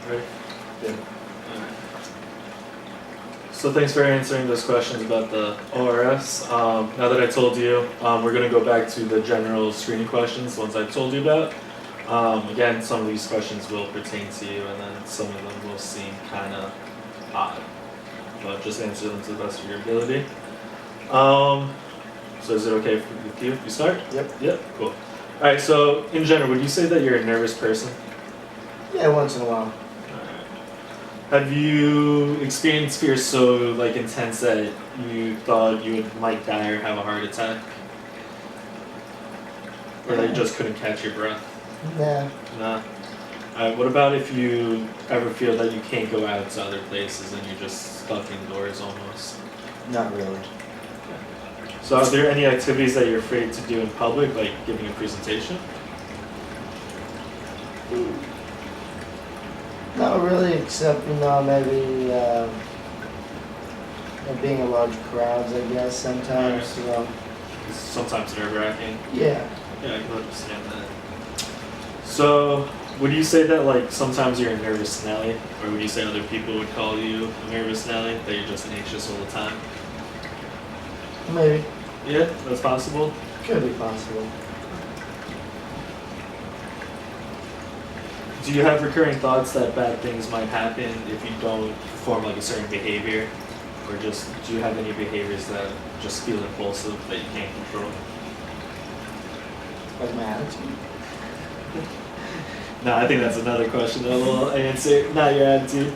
Ready? Yeah. Alright. So thanks for answering those questions about the ORS. Now that I told you, we're going to go back to the general screening questions, the ones I told you about. Again, some of these questions will pertain to you, and then some of them will seem kind of odd. But just answer them to the best of your ability. So is it okay with you if you start? Yep. Yep, cool. Alright, so in general, would you say that you're a nervous person? Yeah, once in a while. Have you experienced fear so intense that you thought you might die or have a heart attack? Or that you just couldn't catch your breath? Nah. Nah. Alright, what about if you ever feel that you can't go out to other places and you're just stuck indoors almost? Not really. So are there any activities that you're afraid to do in public, like giving a presentation? Not really, except, maybe being in large crowds, I guess, sometimes, It's sometimes nerve-wracking. Yeah. Yeah, I can understand that. So, would you say that sometimes you're a nervous Nelly, or would you say other people would call you a nervous Nelly, that you're just anxious all the time? Maybe. Yeah, that's possible. Could be possible. Do you have recurring thoughts that bad things might happen if you don't perform a certain behavior? Or just, do you have any behaviors that just feel impulsive that you can't control? Like my attitude? No, I think that's another question that we'll answer. Not your attitude.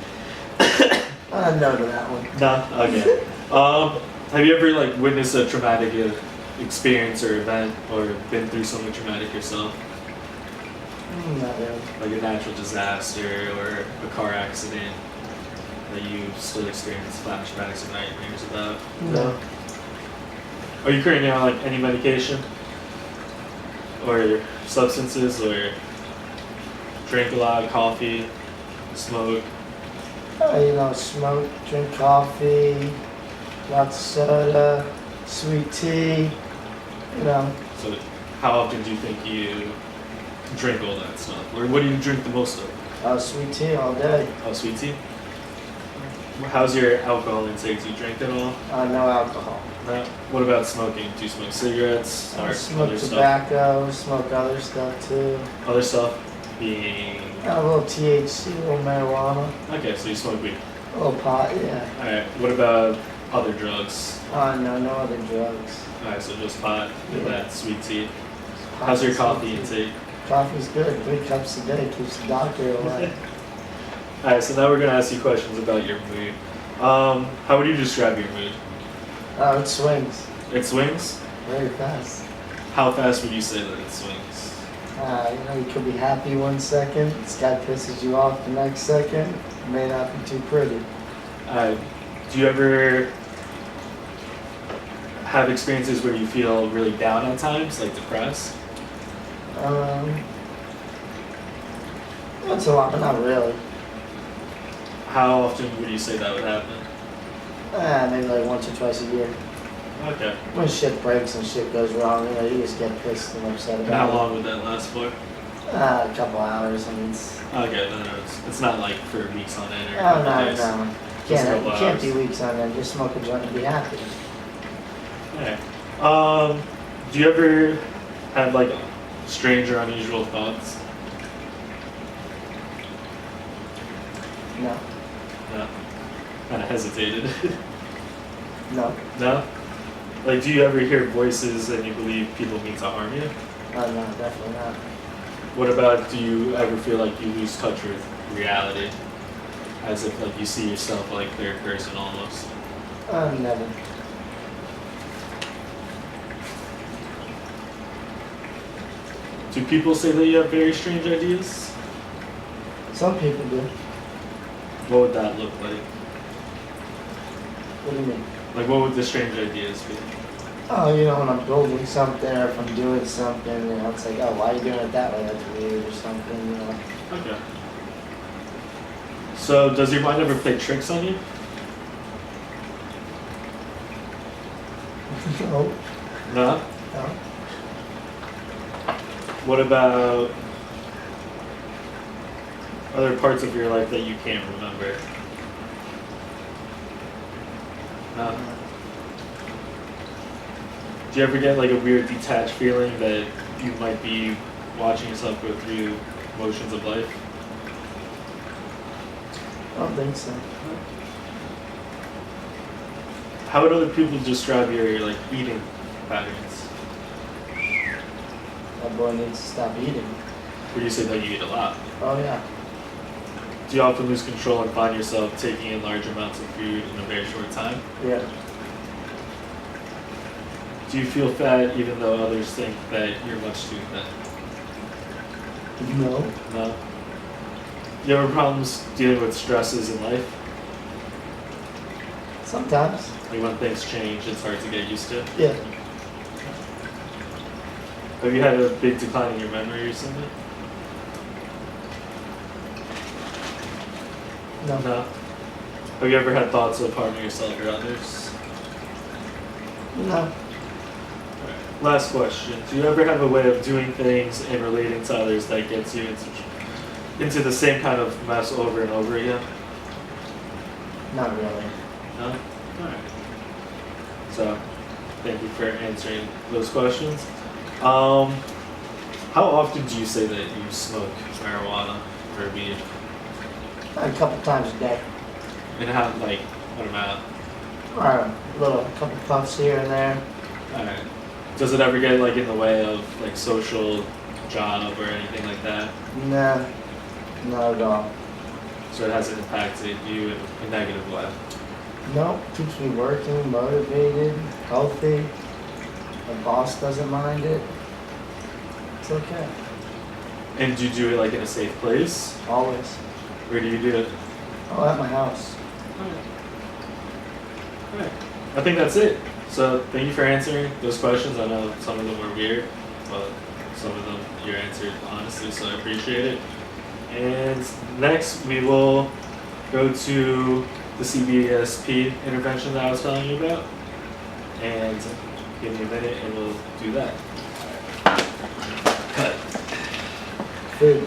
No to that one. No? Okay. Have you ever witnessed a traumatic experience or event, or been through something traumatic yourself? Not really. Like a natural disaster or a car accident that you still experience flashbacks and nightmares about? No. Are you currently on any medication? Or substances, or drink a lot of coffee, smoke? Smoke, drink coffee, lots of soda, sweet tea, So how often do you think you drink all that stuff? Or what do you drink the most of? Sweet tea all day. Oh, sweet tea? How's your alcohol intake? Do you drink at all? No alcohol. No? What about smoking? Do you smoke cigarettes or Smoke other tobacco, smoke other stuff too. stuff? Other stuff being... A little THC, a little marijuana, Okay, so you smoke weed. a little pot, yeah. Alright, what about other drugs? No other drugs. Alright, so just pot and Yeah. that sweet tea. Pot How's your and coffee sweet tea. intake? Coffee's good, 3 cups a day, keeps the doctor away. Alright, so now we're going to ask you questions about your mood. How would you describe your mood? It swings It swings? very fast. How fast would you say that it swings? You could be happy one second, this guy pisses you off the next second, it may not be too pretty. Do you ever have experiences where you feel really down at times, like depressed? Once in a while, but not really. How often would you say that would happen? Maybe once or twice a year. Okay. When shit breaks and shit goes wrong, you just get pissed and upset And about how long would that last for? it. A couple hours, it's... Okay, no, it's not for weeks on end or a Oh, couple no. days. You Just a can't, couple you can't hours. be weeks on end, just smoke a joint and be happy. Okay. Do you ever have strange or unusual thoughts? No. No. Kind of hesitated. No. No? Do you ever hear voices and you believe people mean to harm you? Oh, no, definitely not. What about, do you ever feel like you lose touch with reality? As if you see yourself third person almost? Never. Do people say that you have very strange ideas? Some people do. What would that look like? What do you mean? What would the strange ideas be? Oh, when I'm building something or if I'm doing something, it's oh, why are you doing it that way? That's weird or something, Okay. So, does your mind ever play tricks on you? No. No? No. What about Are there parts of your life that you can't remember? No. Do you ever get like a weird detached feeling that you might be watching yourself go through motions of life? I don't think so. How would other people describe your like eating patterns? That boy needs to stop eating. Would you say that you eat a lot? Oh yeah. Do you often lose control and find yourself taking in large amounts of food in a very short time? Yeah. Do you feel fat even though others think that you're much too thin? No. No? Do you have problems dealing with stresses in life? Sometimes. Like when things change, it's hard to get used to? Yeah. Have you had a big decline in your memory recently? No. No? Have you ever had thoughts of harming yourself or others? No. Last question. Do you ever have a way of doing things and relating to others that gets you into the same kind of mess over and over again? Not really. No? Alright. So, thank you for answering those questions. How often do you say that you smoke marijuana or weed? A couple times a day. And how, like, what amount? Or a couple puffs here and there. Alright. Does it ever get, like, in the way of, like, social, job, or anything like that? Nah. Not at all. So it hasn't impacted you in a negative way? Nope. Keeps me working, motivated, healthy. My boss doesn't mind it. It's okay. And do you do it, like, in a safe place? Always. Where do you do it? Oh, at my house. Alright. I think that's it. So thank you for answering those questions. I know some of them were weird, but some of them you answered honestly, so I appreciate it. And next we will go to the CBSP intervention that I was telling you about. And give me a minute and we'll do that. Cut. Food.